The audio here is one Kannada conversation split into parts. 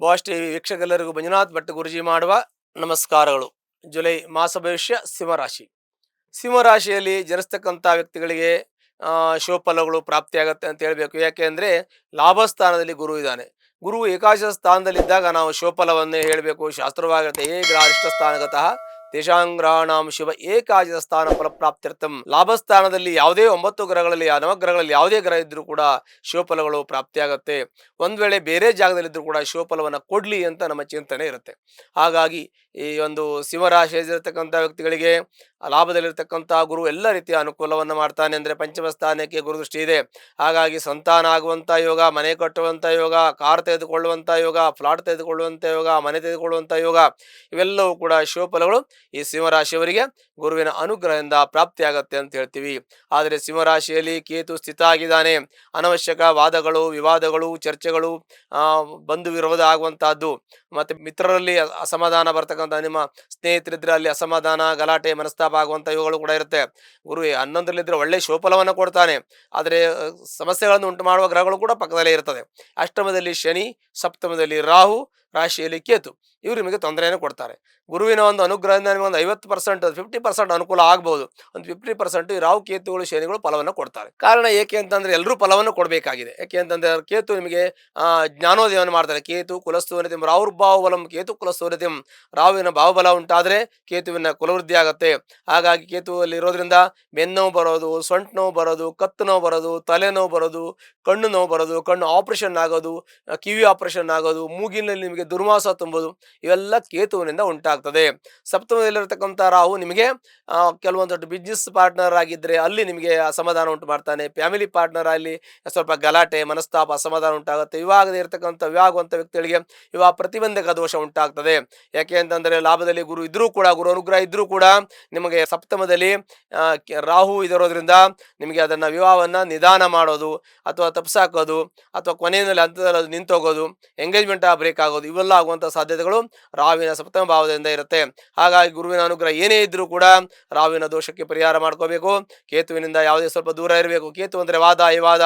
ಬಾಸ್ ಟಿವಿ ವೀಕ್ಷಕರೆಲ್ಲರಿಗೂ ಮಂಜುನಾಥ್ ಭಟ್ ಗುರುಜಿ ಮಾಡುವ ನಮಸ್ಕಾರಗಳು. ಜುಲೈ ಮಾಸ ಭವಿಷ್ಯ ಸಿಂಹರಾಶಿ. ಸಿಂಹರಾಶಿಯಲ್ಲಿ ಜನಿಸ್ತಕ್ಕಂಥ ವ್ಯಕ್ತಿಗಳಿಗೆ ಶುಭಫಲಗಳು ಪ್ರಾಪ್ತಿಯಾಗತ್ತೆ ಅಂತ ಹೇಳಬೇಕು. ಯಾಕೆ ಅಂದರೆ ಲಾಭಸ್ಥಾನದಲ್ಲಿ ಗುರು ಇದ್ದಾನೆ. ಗುರು ಏಕಾದಶ ಸ್ಥಾನದಲ್ಲಿದ್ದಾಗ ನಾವು ಶುಭಫಲವನ್ನೇ ಹೇಳಬೇಕು. ಶಾಸ್ತ್ರವಾಗಿರುತ್ತೆ ಏ ಗ್ರಹಿಷ್ಠ ಸ್ಥಾನಗತಃ ತೇಷಾಂಗ್ರಹಾಣಾಂ ಶುಭ ಏಕಾದಶ ಸ್ಥಾನ ಫಲಪ್ರಾಪ್ತ್ಯರ್ಥಂ. ಲಾಭಸ್ಥಾನದಲ್ಲಿ ಯಾವುದೇ 9 ಗ್ರಹಗಳಲ್ಲಿ ನವಗ್ರಹಗಳಲ್ಲಿ ಯಾವುದೇ ಗ್ರಹ ಇದ್ರೂ ಕೂಡ ಶುಭಫಲಗಳು ಪ್ರಾಪ್ತಿಯಾಗತ್ತೆ. ಒಂದು ವೇಳೆ ಬೇರೆ ಜಾಗದಲ್ಲಿದ್ದರೂ ಕೂಡ ಶುಭಫಲವನ್ನು ಕೊಡಲಿ ಅಂತ ನಮ್ಮ ಚಿಂತನೆ ಇರುತ್ತೆ. ಹಾಗಾಗಿ ಈ ಒಂದು ಸಿಂಹರಾಶಿಯಲ್ಲಿರ್ತಕ್ಕಂಥ ವ್ಯಕ್ತಿಗಳಿಗೆ ಲಾಭದಲ್ಲಿರ್ತಕ್ಕಂಥ ಗುರು ಎಲ್ಲ ರೀತಿಯ ಅನುಕೂಲವನ್ನು ಮಾಡ್ತಾನೆ. ಅಂದರೆ ಪಂಚಮ ಸ್ಥಾನಕ್ಕೆ ಗುರುದೃಷ್ಟಿ ಇದೆ. ಹಾಗಾಗಿ ಸಂತಾನ ಆಗುವಂಥ ಯೋಗ, ಮನೆ ಕಟ್ಟುವಂಥ ಯೋಗ, ಕಾರ್ ತೆಗೆದುಕೊಳ್ಳುವಂಥ ಯೋಗ, ಫ್ಲಾಟ್ ತೆಗೆದುಕೊಳ್ಳುವಂಥ ಯೋಗ, ಮನೆ ತೆಗೆದುಕೊಳ್ಳುವಂಥ ಯೋಗ, ಇವೆಲ್ಲವೂ ಕೂಡ ಶುಭಫಲಗಳು ಈ ಸಿಂಹರಾಶಿಯವರಿಗೆ ಗುರುವಿನ ಅನುಗ್ರಹದಿಂದ ಪ್ರಾಪ್ತಿಯಾಗತ್ತೆ ಅಂತ ಹೇಳ್ತೀವಿ. ಆದರೆ ಸಿಂಹರಾಶಿಯಲ್ಲಿ ಕೇತು ಸ್ಥಿತ ಆಗಿದ್ದಾನೆ. ಅನವಶ್ಯಕ ವಾದಗಳು, ವಿವಾದಗಳು, ಚರ್ಚೆಗಳು, ಬಂಧು ವಿರೋಧ ಆಗುವಂತಹದ್ದು, ಮತ್ತೆ ಮಿತ್ರರಲ್ಲಿ ಅಸಮಾಧಾನ ಬರ್ತಕ್ಕಂಥ, ನಿಮ್ಮ ಸ್ನೇಹಿತರಿದ್ರೆ ಅಲ್ಲಿ ಅಸಮಾಧಾನ, ಗಲಾಟೆ, ಮನಸ್ತಾಪ ಆಗುವಂಥ ಇವುಗಳು ಕೂಡ ಇರುತ್ತೆ. ಗುರು 11ರಲ್ಲಿದ್ದರೆ ಒಳ್ಳೆ ಶುಭಫಲವನ್ನು ಕೊಡ್ತಾನೆ. ಆದರೆ ಸಮಸ್ಯೆಗಳನ್ನು ಉಂಟು ಮಾಡುವ ಗ್ರಹಗಳು ಕೂಡ ಪಕ್ಕದಲ್ಲೇ ಇರ್ತದೆ. ಅಷ್ಟಮದಲ್ಲಿ ಶನಿ, ಸಪ್ತಮದಲ್ಲಿ ರಾಹು, ರಾಶಿಯಲ್ಲಿ ಕೇತು, ಇವರು ನಿಮಗೆ ತೊಂದರೆಯನ್ನು ಕೊಡ್ತಾರೆ. ಗುರುವಿನ ಒಂದು ಅನುಗ್ರಹದಿಂದ ನಿಮಗೆ ಒಂದು 50% 50% ಅನುಕೂಲ ಆಗ್ಬೋದು. ಒಂದು 50% ಈ ರಾಹು ಕೇತುಗಳು ಶನಿಗಳು ಫಲವನ್ನು ಕೊಡ್ತಾರೆ. ಕಾರಣ ಏಕೆ ಅಂತಂದ್ರೆ ಎಲ್ಲರೂ ಫಲವನ್ನು ಕೊಡಬೇಕಾಗಿದೆ. ಯಾಕೆ ಅಂತಂದ್ರೆ ಕೇತು ನಿಮಗೆ ಜ್ಞಾನೋದಯವನ್ನು ಮಾಡ್ತಾರೆ. ಕೇತು ಕುಲಸ್ಥೂನತಿಂ ರಾಹುರ್ಭಾವ ಬಲಂ ಕೇತು ಕುಲಸ್ಥೂನತಿಂ. ರಾಹುವಿನ ಭಾವಬಲ ಉಂಟಾದ್ರೆ ಕೇತುವಿನ ಕುಲವೃದ್ಧಿ ಆಗುತ್ತೆ. ಹಾಗಾಗಿ ಕೇತುವಲ್ಲಿ ಇರೋದ್ರಿಂದ ಬೆನ್ನೋವು ಬರೋದು, ಸೊಂಟ ನೋವು ಬರೋದು, ಕತ್ತು ನೋವು ಬರೋದು, ತಲೆನೋವು ಬರೋದು, ಕಣ್ಣು ನೋವು ಬರೋದು, ಕಣ್ಣು ಆಪರೇಷನ್ ಆಗೋದು, ಕಿವಿ ಆಪರೇಷನ್ ಆಗೋದು, ಮೂಗಿನಲ್ಲಿ ನಿಮಗೆ ದುರ್ವಾಸ ತುಂಬೋದು, ಇವೆಲ್ಲ ಕೇತುವಿನಿಂದ ಉಂಟಾಗ್ತದೆ. ಸಪ್ತಮದಲ್ಲಿರತಕ್ಕಂಥ ರಾಹು ನಿಮಗೆ ಕೆಲವೊಂದು ಬಿಸ್ನೆಸ್ ಪಾರ್ಟ್ನರ್ ಆಗಿದ್ದರೆ ಅಲ್ಲಿ ನಿಮಗೆ ಅಸಮಾಧಾನ ಉಂಟು ಮಾಡ್ತಾನೆ. ಫ್ಯಾಮಿಲಿ ಪಾರ್ಟ್ನರ್ ಅಲ್ಲಿ ಸ್ವಲ್ಪ ಗಲಾಟೆ, ಮನಸ್ತಾಪ, ಅಸಮಾಧಾನ ಉಂಟಾಗುತ್ತೆ. ವಿವಾಹದ ಇರತಕ್ಕಂಥ ವಿವಾಹವಂಥ ವ್ಯಕ್ತಿಗಳಿಗೆ ವಿವಾಹ ಪ್ರತಿಬಂಧಕ ದೋಷ ಉಂಟಾಗ್ತದೆ. ಯಾಕೆ ಅಂತಂದರೆ ಲಾಭದಲ್ಲಿ ಗುರು ಇದ್ರೂ ಕೂಡ, ಗುರು ಅನುಗ್ರಹ ಇದ್ರೂ ಕೂಡ ನಿಮಗೆ ಸಪ್ತಮದಲ್ಲಿ ರಾಹು ಇರೋದ್ರಿಂದ ನಿಮಗೆ ಅದನ್ನು ವಿವಾಹವನ್ನು ನಿಧಾನ ಮಾಡೋದು, ಅಥವಾ ತಪ್ಸಾಕೋದು, ಅಥವಾ ಕೊನೆಯಲ್ಲಿ ಹಂತದಲ್ಲಿ ಅದು ನಿಂತೋಗೋದು, ಎಂಗೇಜ್ಮೆಂಟ್ ಬ್ರೇಕ್ ಆಗೋದು, ಇವೆಲ್ಲ ಆಗುವಂಥ ಸಾಧ್ಯತೆಗಳು ರಾಹುವಿನ ಸಪ್ತಮ ಭಾವದಿಂದ ಇರುತ್ತೆ. ಹಾಗಾಗಿ ಗುರುವಿನ ಅನುಗ್ರಹ ಏನೇ ಇದ್ರೂ ಕೂಡ ರಾಹುವಿನ ದೋಷಕ್ಕೆ ಪರಿಹಾರ ಮಾಡ್ಕೋಬೇಕು. ಕೇತುವಿನಿಂದ ಯಾವುದೇ ಸ್ವಲ್ಪ ದೂರ ಇರಬೇಕು. ಕೇತು ಅಂದರೆ ವಾದ ವಿವಾದ,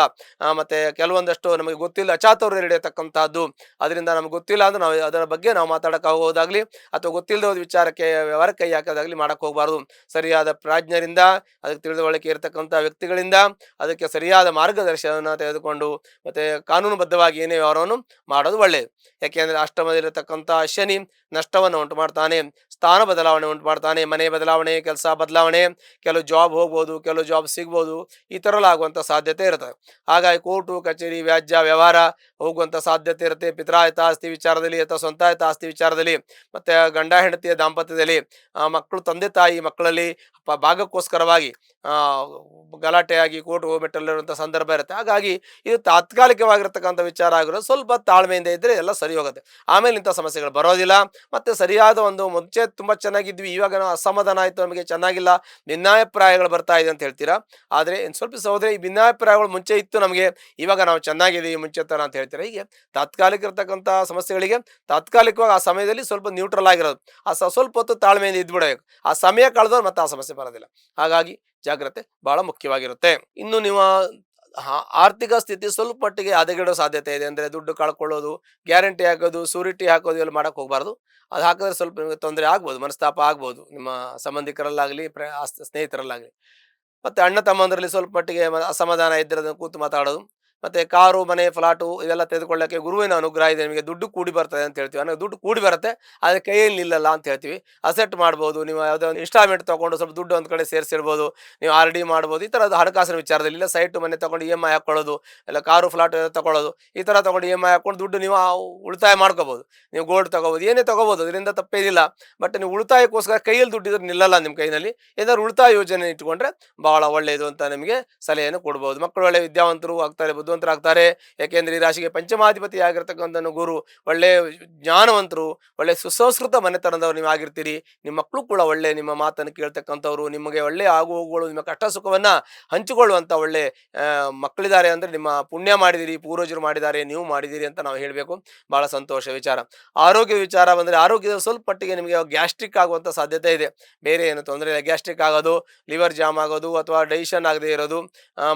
ಮತ್ತೆ ಕೆಲವೊಂದಷ್ಟು ನಮಗೆ ಗೊತ್ತಿಲ್ಲ ಅಚಾತುರ್ಯ ನಡೆಯತಕ್ಕಂಥದ್ದು. ಅದರಿಂದ ನಮ್ಗೆ ಗೊತ್ತಿಲ್ಲ ಅಂದ್ರೆ ನಾವು ಅದರ ಬಗ್ಗೆ ನಾವು ಮಾತಾಡಕ್ಕೆ ಹೋಗೋದಾಗ್ಲಿ, ಅಥವಾ ಗೊತ್ತಿಲ್ಲದ ಒಂದು ವಿಚಾರಕ್ಕೆ ವ್ಯವಹಾರ ಕೈ ಹಾಕೋದಾಗ್ಲಿ ಮಾಡಕ್ಕೆ ಹೋಗಬಾರ್ದು. ಸರಿಯಾದ ಪ್ರಾಜ್ಞರಿಂದ, ಅದಕ್ಕೆ ತಿಳಿದುಕೊಳ್ಳಿಕ್ಕೆ ಇರತಕ್ಕಂಥ ವ್ಯಕ್ತಿಗಳಿಂದ ಅದಕ್ಕೆ ಸರಿಯಾದ ಮಾರ್ಗದರ್ಶನ ತೆಗೆದುಕೊಂಡು ಮತ್ತೆ ಕಾನೂನುಬದ್ಧವಾಗಿ ಏನೇ ವ್ಯವಹಾರವನ್ನು ಮಾಡೋದು ಒಳ್ಳೆಯದು. ಯಾಕೆಂದರೆ ಅಷ್ಟಮದಲ್ಲಿರತಕ್ಕಂಥ ಶನಿ ನಷ್ಟವನ್ನು ಉಂಟು ಮಾಡ್ತಾನೆ, ಸ್ಥಾನ ಬದಲಾವಣೆ ಉಂಟು ಮಾಡ್ತಾನೆ, ಮನೆ ಬದಲಾವಣೆ, ಕೆಲಸ ಬದಲಾವಣೆ, ಕೆಲವು ಜಾಬ್ ಹೋಗ್ಬೋದು, ಕೆಲವು ಜಾಬ್ ಸಿಗ್ಬೋದು, ಈ ಥರ ಆಗುವಂಥ ಸಾಧ್ಯತೆ ಇರ್ತದೆ. ಹಾಗಾಗಿ ಕೋರ್ಟು ಕಚೇರಿ, ವ್ಯಾಜ್ಯ ವ್ಯವಹಾರ ಹೋಗುವಂಥ ಸಾಧ್ಯತೆ ಇರುತ್ತೆ. ಪಿತ್ರಾಯತ ಆಸ್ತಿ ವಿಚಾರದಲ್ಲಿ ಅಥವಾ ಸ್ವಂತಾಯತ ಆಸ್ತಿ ವಿಚಾರದಲ್ಲಿ, ಮತ್ತು ಗಂಡ ಹೆಂಡತಿಯ ದಾಂಪತ್ಯದಲ್ಲಿ, ಮಕ್ಕಳು ತಂದೆ ತಾಯಿ ಮಕ್ಕಳಲ್ಲಿ ಭಾಗಕ್ಕೋಸ್ಕರವಾಗಿ ಗಲಾಟೆಯಾಗಿ ಕೋರ್ಟ್ ಹೋಗ್ಬಿಟ್ಟಲ್ಲಿರುವಂಥ ಸಂದರ್ಭ ಇರುತ್ತೆ. ಹಾಗಾಗಿ ಇದು ತಾತ್ಕಾಲಿಕವಾಗಿರ್ತಕ್ಕಂಥ ವಿಚಾರ ಆಗಿರೋದು. ಸ್ವಲ್ಪ ತಾಳ್ಮೆಯಿಂದ ಇದ್ದರೆ ಎಲ್ಲ ಸರಿ ಹೋಗುತ್ತೆ. ಆಮೇಲೆ ಇಂಥ ಸಮಸ್ಯೆಗಳು ಬರೋದಿಲ್ಲ. ಮತ್ತು ಸರಿಯಾದ ಒಂದು ಮುಂಚೆ ತುಂಬ ಚೆನ್ನಾಗಿದ್ವಿ, ಇವಾಗ ನಾವು ಅಸಮಾಧಾನ ಆಯಿತು, ನಮಗೆ ಚೆನ್ನಾಗಿಲ್ಲ, ಭಿನ್ನಾಭಿಪ್ರಾಯಗಳು ಬರ್ತಾ ಇದೆ ಅಂತ ಹೇಳ್ತೀರಾ. ಆದರೆ ಇನ್ನು ಸ್ವಲ್ಪ ಸಹೋದರಿ, ಈ ಭಿನ್ನಾಭಿಪ್ರಾಯಗಳು ಮುಂಚೆ ಇತ್ತು ನಮಗೆ, ಇವಾಗ ನಾವು ಚೆನ್ನಾಗಿದ್ದೀವಿ ಮುಂಚೆ ಥರ ಅಂತ ಹೇಳ್ತೀರಾ. ಹೀಗೆ ತಾತ್ಕಾಲಿಕ ಇರತಕ್ಕಂಥ ಸಮಸ್ಯೆಗಳಿಗೆ ತಾತ್ಕಾಲಿಕವಾಗಿ ಆ ಸಮಯದಲ್ಲಿ ಸ್ವಲ್ಪ ನ್ಯೂಟ್ರಲ್ ಆಗಿರೋದು, ಸ್ವಲ್ಪ ಹೊತ್ತು ತಾಳ್ಮೆಯಿಂದ ಇದ್ಬಿಡಬೇಕು. ಆ ಸಮಯ ಕಳೆದವ್ರು ಮತ್ತೆ ಆ ಸಮಸ್ಯೆ ಬರೋದಿಲ್ಲ. ಹಾಗಾಗಿ ಜಾಗ್ರತೆ ಬಹಳ ಮುಖ್ಯವಾಗಿರುತ್ತೆ. ಇನ್ನು ನಿಮ್ಮ ಆರ್ಥಿಕ ಸ್ಥಿತಿ ಸ್ವಲ್ಪ ಮಟ್ಟಿಗೆ ಹದಗೆಡೋ ಸಾಧ್ಯತೆ ಇದೆ. ಅಂದರೆ ದುಡ್ಡು ಕಳ್ಕೊಳ್ಳೋದು, ಗ್ಯಾರಂಟಿ ಹಾಕೋದು, ಸೂರಿಟಿ ಹಾಕೋದು ಇವೆಲ್ಲ ಮಾಡೋಕ್ಕೆ ಹೋಗಬಾರ್ದು. ಅದು ಹಾಕಿದ್ರೆ ಸ್ವಲ್ಪ ನಿಮಗೆ ತೊಂದರೆ ಆಗ್ಬೋದು, ಮನಸ್ತಾಪ ಆಗ್ಬೋದು, ನಿಮ್ಮ ಸಂಬಂಧಿಕರಲ್ಲಾಗಲಿ ಸ್ನೇಹಿತರಲ್ಲಾಗಲಿ. ಮತ್ತು ಅಣ್ಣ ತಮ್ಮಂದರಲ್ಲಿ ಸ್ವಲ್ಪ ಮಟ್ಟಿಗೆ ಅಸಮಾಧಾನ ಇದ್ದರೆ ಅದನ್ನು ಕೂತು ಮಾತಾಡೋದು. ಮತ್ತು ಕಾರು, ಮನೆ, ಫ್ಲಾಟು ಇವೆಲ್ಲ ತೆಗೆದುಕೊಳ್ಳೋಕ್ಕೆ ಗುರುವಿನ ಅನುಗ್ರಹ ಇದೆ. ನಿಮಗೆ ದುಡ್ಡು ಕೂಡಿ ಬರ್ತದೆ ಅಂತ ಹೇಳ್ತೀವಿ. ಅಂದರೆ ದುಡ್ಡು ಕೂಡಿ ಬರುತ್ತೆ, ಆದರೆ ಕೈಯಲ್ಲಿ ನಿಲ್ಲಲ್ಲ ಅಂತ ಹೇಳ್ತೀವಿ. ಅಸೆಟ್ ಮಾಡ್ಬೋದು, ನೀವು ಯಾವುದೋ ಒಂದು ಇನ್ಸ್ಟಾಲ್ಮೆಂಟ್ ತೊಗೊಂಡು ಸ್ವಲ್ಪ ದುಡ್ಡು ಒಂದು ಕಡೆ ಸೇರಿಸಿರ್ಬೋದು, ನೀವು RD ಮಾಡ್ಬೋದು. ಈ ಥರದ್ದು ಹಣಕಾಸಿನ ವಿಚಾರದಲ್ಲಿ, ಇಲ್ಲ ಸೈಟು ಮನೆ ತೊಗೊಂಡು EMI ಹಾಕ್ಕೊಳ್ಳೋದು, ಇಲ್ಲ ಕಾರು ಫ್ಲಾಟು ತೊಗೊಳ್ಳೋದು, ಈ ಥರ ತೊಗೊಂಡು EMI ಹಾಕ್ಕೊಂಡು ದುಡ್ಡು ನೀವು ಉಳಿತಾಯ ಮಾಡ್ಕೋಬೋದು. ನೀವು ಗೋಲ್ಡ್ ತೊಗೋಬೋದು, ಏನೇ ತೊಗೋಬೋದು, ಅದರಿಂದ ತಪ್ಪೇನಿಲ್ಲ. ಬಟ್ ನೀವು ಉಳಿತಾಯಕ್ಕೋಸ್ಕರ ಕೈಯಲ್ಲಿ ದುಡ್ಡಿದ್ರೆ ನಿಲ್ಲಲ್ಲ ನಿಮ್ಮ ಕೈನಲ್ಲಿ. ಏನಾದ್ರು ಉಳಿತಾಯ ಯೋಜನೆ ಇಟ್ಕೊಂಡ್ರೆ ಭಾಳ ಒಳ್ಳೆಯದು ಅಂತ ನಿಮಗೆ ಸಲಹೆಯನ್ನು ಕೊಡ್ಬೋದು. ಮಕ್ಕಳು ಒಳ್ಳೆ ವಿದ್ಯಾವಂತರು ಆಗ್ತಾರೆ, ಬುದ್ಧಿವಂತರಾಗ್ತಾರೆ. ಯಾಕೆಂದರೆ ಈ ರಾಶಿಗೆ ಪಂಚಮಾಧಿಪತಿ ಆಗಿರ್ತಕ್ಕಂಥ ಗುರು ಒಳ್ಳೆ ಜ್ಞಾನವಂತರು, ಒಳ್ಳೆ ಸುಸಂಸ್ಕೃತ ಮನೆತನದವ್ರು ನೀವು ಆಗಿರ್ತೀರಿ. ನಿಮ್ಮ ಮಕ್ಕಳು ಕೂಡ ಒಳ್ಳೆ ನಿಮ್ಮ ಮಾತನ್ನು ಕೇಳ್ತಕ್ಕಂಥವ್ರು, ನಿಮಗೆ ಒಳ್ಳೆ ಆಗು ಹೋಗುಗಳು, ನಿಮ್ಮ ಕಷ್ಟ ಸುಖವನ್ನು ಹಂಚಿಕೊಳ್ಳುವಂಥ ಒಳ್ಳೆ ಮಕ್ಕಳಿದ್ದಾರೆ. ಅಂದರೆ ನಿಮ್ಮ ಪುಣ್ಯ ಮಾಡಿದಿರಿ, ಪೂರ್ವಜರು ಮಾಡಿದ್ದಾರೆ, ನೀವು ಮಾಡಿದ್ದೀರಿ ಅಂತ ನಾವು ಹೇಳಬೇಕು. ಭಾಳ ಸಂತೋಷ ವಿಚಾರ. ಆರೋಗ್ಯ ವಿಚಾರ ಬಂದರೆ, ಆರೋಗ್ಯದ ಸ್ವಲ್ಪ ಮಟ್ಟಿಗೆ ನಿಮಗೆ ಗ್ಯಾಸ್ಟ್ರಿಕ್ ಆಗುವಂಥ ಸಾಧ್ಯತೆ ಇದೆ. ಬೇರೆ ಏನು ತೊಂದರೆ ಇಲ್ಲ. ಗ್ಯಾಸ್ಟ್ರಿಕ್ ಆಗೋದು, ಲಿವರ್ ಜಾಮ್ ಆಗೋದು, ಅಥವಾ ಡೈಜೆಷನ್ ಆಗದೆ ಇರೋದು,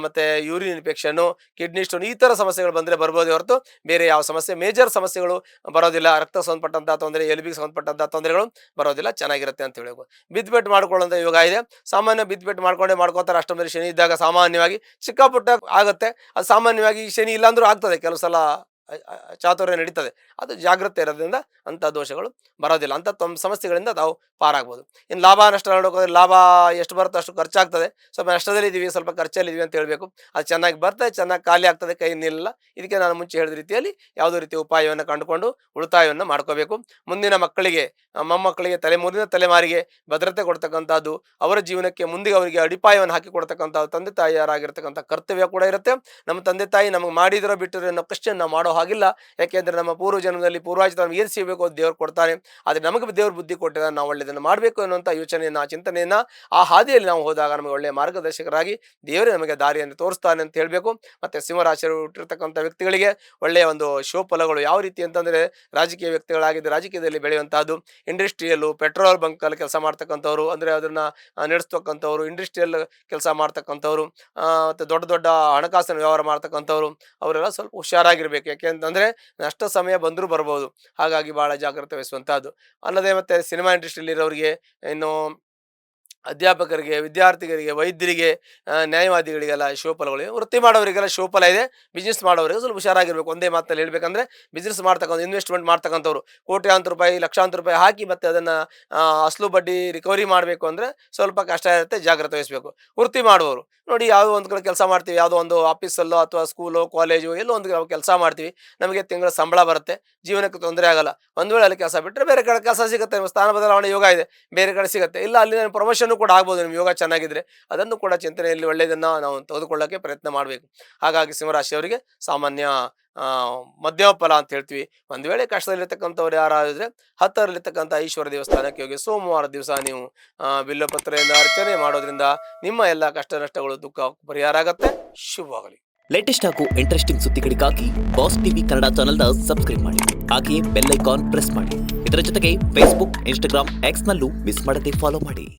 ಮತ್ತು urine infection, kidney kidney stone ಈ ಥರ ಸಮಸ್ಯೆಗಳು ಬಂದರೆ ಬರ್ಬೋದೇ ಹೊರತು ಬೇರೆ ಯಾವ ಸಮಸ್ಯೆ ಮೇಜರ್ ಸಮಸ್ಯೆಗಳು ಬರೋದಿಲ್ಲ. ರಕ್ತ ಸಂಬಂಧಪಟ್ಟಂಥ ತೊಂದರೆ, ಎಲುಬಿಗೆ ಸಂಬಂಧಪಟ್ಟಂಥ ತೊಂದರೆಗಳು ಬರೋದಿಲ್ಲ, ಚೆನ್ನಾಗಿರುತ್ತೆ ಅಂತ ಹೇಳ್ಬೋದು. ಬಿದ್ದುಪೆಟ್ಟು ಮಾಡ್ಕೊಳ್ಳೋಂಥ ಯೋಗ ಇದೆ. ಸಾಮಾನ್ಯ ಬಿದ್ದುಪೆಟ್ಟು ಮಾಡ್ಕೊತಾರೆ. ಅಷ್ಟೊಂದು ಶನಿ ಇದ್ದಾಗ ಸಾಮಾನ್ಯವಾಗಿ ಚಿಕ್ಕಪುಟ್ಟ ಆಗುತ್ತೆ. ಅದು ಸಾಮಾನ್ಯವಾಗಿ ಶನಿ ಇಲ್ಲಾಂದ್ರೂ ಆಗ್ತದೆ, ಕೆಲವು ಸಲ ಚಾತುರ್ಯ ನಡೀತದೆ. ಅದು ಜಾಗ್ರತೆ ಇರೋದ್ರಿಂದ ಅಂಥ ದೋಷಗಳು ಬರೋದಿಲ್ಲ. ಅಂಥ ಸಮಸ್ಯೆಗಳಿಂದ ತಾವು ಪಾರಾಗ್ಬೋದು. ಇನ್ನು ಲಾಭ ನಷ್ಟ ನೋಡೋಕೋದ್ರೆ ಲಾಭ ಎಷ್ಟು ಬರುತ್ತೋ ಅಷ್ಟು ಖರ್ಚಾಗ್ತದೆ. ಸ್ವಲ್ಪ ನಷ್ಟದಲ್ಲಿದ್ದೀವಿ, ಸ್ವಲ್ಪ ಖರ್ಚಲ್ಲಿದ್ದೀವಿ ಅಂತ ಹೇಳಬೇಕು. ಅದು ಚೆನ್ನಾಗಿ ಬರ್ತದೆ, ಚೆನ್ನಾಗಿ ಖಾಲಿ ಆಗ್ತದೆ, ಕೈ ನಿಲ್ಲ. ಇದಕ್ಕೆ ನಾನು ಮುಂಚೆ ಹೇಳಿದ ರೀತಿಯಲ್ಲಿ ಯಾವುದೋ ರೀತಿಯ ಉಪಾಯವನ್ನು ಕಂಡುಕೊಂಡು ಉಳಿತಾಯವನ್ನು ಮಾಡ್ಕೋಬೇಕು. ಮುಂದಿನ ಮಕ್ಕಳಿಗೆ, ಮೊಮ್ಮಕ್ಕಳಿಗೆ, ಮುಂದಿನ ತಲೆಮಾರಿಗೆ ಭದ್ರತೆ ಕೊಡ್ತಕ್ಕಂಥದ್ದು, ಅವರ ಜೀವನಕ್ಕೆ ಮುಂದೆ ಅವರಿಗೆ ಅಡಿಪಾಯವನ್ನು ಹಾಕಿ ಕೊಡ್ತಕ್ಕಂಥದ್ದು ತಂದೆ ತಾಯಿಯರಾಗಿರ್ತಕ್ಕಂಥ ಕರ್ತವ್ಯ ಕೂಡ ಇರುತ್ತೆ. ನಮ್ಮ ತಂದೆ ತಾಯಿ ನಮಗೆ ಮಾಡಿದಿರೋ ಬಿಟ್ಟಿರೋ ಅನ್ನೋ ಕ್ವಶ್ಚನ್ ನಾವು ಮಾಡೋ ಹಾಗಿಲ್ಲ. ಯಾಕೆಂದರೆ ನಮ್ಮ ಪೂರ್ವ ಜನ್ಮದಲ್ಲಿ ಪೂರ್ವಾಜಿತ ನಮ್ಗೆ ಏನು ಸಿಗಬೇಕು ಅದು ದೇವ್ರು ಕೊಡ್ತಾನೆ. ಆದರೆ ನಮಗೆ ದೇವ್ರ ಬುದ್ಧಿ ಕೊಟ್ಟಿದ್ದಾರೆ, ನಾವು ಒಳ್ಳೆಯದನ್ನು ಮಾಡಬೇಕು ಅನ್ನುವಂಥ ಯೋಚನೆಯನ್ನು, ಚಿಂತನೆಯನ್ನು ಆ ಹಾದಿಯಲ್ಲಿ ನಾವು ಹೋದಾಗ ನಮಗೆ ಒಳ್ಳೆಯ ಮಾರ್ಗದರ್ಶಕರಾಗಿ ದೇವರೇ ನಮಗೆ ದಾರಿಯನ್ನು ತೋರಿಸ್ತಾನೆ ಅಂತ ಹೇಳಬೇಕು. ಮತ್ತು ಸಿಂಹರಾಶಿಯರು ಹುಟ್ಟಿರ್ತಕ್ಕಂಥ ವ್ಯಕ್ತಿಗಳಿಗೆ ಒಳ್ಳೆಯ ಒಂದು ಶುಭಫಲಗಳು ಯಾವ ರೀತಿ ಅಂತಂದರೆ, ರಾಜಕೀಯ ವ್ಯಕ್ತಿಗಳಾಗಿದ್ದು ರಾಜಕೀಯದಲ್ಲಿ ಬೆಳೆಯುವಂಥದ್ದು, ಇಂಡಸ್ಟ್ರಿಯಲ್ಲು, ಪೆಟ್ರೋಲ್ ಬಂಕಲ್ಲಿ ಕೆಲಸ ಮಾಡ್ತಕ್ಕಂಥವ್ರು, ಅಂದರೆ ಅದನ್ನು ನಡೆಸ್ತಕ್ಕಂಥವ್ರು, ಇಂಡಸ್ಟ್ರಿಯಲ್ ಕೆಲಸ ಮಾಡ್ತಕ್ಕಂಥವ್ರು, ಮತ್ತು ದೊಡ್ಡ ದೊಡ್ಡ ಹಣಕಾಸಿನ ವ್ಯವಹಾರ ಮಾಡ್ತಕ್ಕಂಥವ್ರು, ಅವರೆಲ್ಲ ಸ್ವಲ್ಪ ಹುಷಾರಾಗಿರ್ಬೇಕು. ಯಾಕೆಂತಂದರೆ ನಷ್ಟ ಸಮಯ ಬಂದರೂ ಬರ್ಬೋದು. ಹಾಗಾಗಿ ಭಾಳ ಜಾಗ್ರತೆ ವಹಿಸುವಂಥದ್ದು. ಅಲ್ಲದೆ ಮತ್ತು ಸಿನಿಮಾ ಇಂಡಸ್ಟ್ರಿಯಲ್ಲಿ ಇರೋರಿಗೆ, ಇನ್ನು ಅಧ್ಯಾಪಕರಿಗೆ, ವಿದ್ಯಾರ್ಥಿಗಳಿಗೆ, ವೈದ್ಯರಿಗೆ, ನ್ಯಾಯವಾದಿಗಳಿಗೆಲ್ಲ ಶುಭಫಲಗಳು. ವೃತ್ತಿ ಮಾಡೋರಿಗೆಲ್ಲ ಶುಭಫಲ ಇದೆ. ಬಿಸ್ನೆಸ್ ಮಾಡೋರಿಗೆ ಸ್ವಲ್ಪ ಹುಷಾರಾಗಿರ್ಬೇಕು. ಒಂದೇ ಮಾತಲ್ಲಿ ಹೇಳ್ಬೇಕಂದ್ರೆ, ಬಿಸ್ನೆಸ್ ಮಾಡ್ತಕ್ಕಂಥ, ಇನ್ವೆಸ್ಟ್ಮೆಂಟ್ ಮಾಡ್ತಕ್ಕಂಥವ್ರು ಕೋಟ್ಯಾಂತರ ರೂಪಾಯಿ, ಲಕ್ಷಾಂತರ ರೂಪಾಯಿ ಹಾಕಿ ಮತ್ತೆ ಅದನ್ನು ಅಸಲು ಬಡ್ಡಿ ರಿಕವರಿ ಮಾಡಬೇಕು ಅಂದರೆ ಸ್ವಲ್ಪ ಕಷ್ಟ ಇರುತ್ತೆ, ಜಾಗ್ರತೆ ವಹಿಸಬೇಕು. ವೃತ್ತಿ ಮಾಡುವವರು ನೋಡಿ, ಯಾವುದೋ ಒಂದು ಕಡೆ ಕೆಲಸ ಮಾಡ್ತೀವಿ, ಯಾವುದೋ ಒಂದು ಆಫೀಸಲ್ಲೋ ಅಥವಾ ಸ್ಕೂಲೋ ಕಾಲೇಜು ಎಲ್ಲೋ ಒಂದು ನಾವು ಕೆಲಸ ಮಾಡ್ತೀವಿ, ನಮಗೆ ತಿಂಗಳ ಸಂಬಳ ಬರುತ್ತೆ, ಜೀವನಕ್ಕೆ ತೊಂದರೆ ಆಗಲ್ಲ. ಒಂದು ವೇಳೆ ಅಲ್ಲಿ ಕೆಲಸ ಬಿಟ್ಟರೆ ಬೇರೆ ಕಡೆ ಕೆಲಸ ಸಿಗುತ್ತೆ, ಸ್ಥಾನ ಬದಲಾವಣೆ ಯೋಗ ಇದೆ, ಬೇರೆ ಕಡೆ ಸಿಗುತ್ತೆ. ಇಲ್ಲ ಅಲ್ಲಿ ಪ್ರಮೋಷನ್ ಕೂಡ ಆಗ್ಬೋದು ನಿಮ್ಮ ಯೋಗ ಚೆನ್ನಾಗಿದ್ರೆ. ಅದನ್ನು ಕೂಡ ಚಿಂತನೆಯಲ್ಲಿ ಒಳ್ಳೆಯದನ್ನು ನಾವು ತೆಗೆದುಕೊಳ್ಳೋಕ್ಕೆ ಪ್ರಯತ್ನ ಮಾಡಬೇಕು. ಹಾಗಾಗಿ ಸಿಂಹರಾಶಿಯವರಿಗೆ ಸಾಮಾನ್ಯ ಮಧ್ಯಮ ಫಲ ಅಂತ ಹೇಳ್ತೀವಿ. ಒಂದು ವೇಳೆ ಕಷ್ಟದಲ್ಲಿರ್ತಕ್ಕಂಥವ್ರು ಯಾರಾದರೆ ಹತ್ತರಲ್ಲಿರ್ತಕ್ಕಂಥ ಈಶ್ವರ ದೇವಸ್ಥಾನಕ್ಕೆ ಹೋಗಿ ಸೋಮವಾರ ದಿವಸ ನೀವು ಬಿಲ್ಲಪತ್ರೆಯಿಂದ ಅರ್ಚನೆ ಮಾಡೋದ್ರಿಂದ ನಿಮ್ಮ ಎಲ್ಲ ಕಷ್ಟ ನಷ್ಟಗಳು, ದುಃಖ ಪರಿಹಾರ ಆಗತ್ತೆ. ಶುಭವಾಗಲಿ. ಲೇಟೆಸ್ಟ್ ಹಾಗೂ ಇಂಟ್ರೆಸ್ಟಿಂಗ್ ಸುದ್ದಿಗಳಿಗಾಗಿ ಬಾಸ್ ಟಿವಿ ಕನ್ನಡ ಚಾನೆಲ್ನ ಸಬ್ಸ್ಕ್ರೈಬ್ ಮಾಡಿ. ಹಾಗೆಯೇ ಬೆಲ್ ಐಕಾನ್ ಪ್ರೆಸ್ ಮಾಡಿ. ಇದರ ಜೊತೆಗೆ ಫೇಸ್ಬುಕ್, ಇನ್ಸ್ಟಾಗ್ರಾಮ್, ಎಕ್ಸ್ನಲ್ಲೂ ಮಿಸ್ ಮಾಡದೆ ಫಾಲೋ ಮಾಡಿ.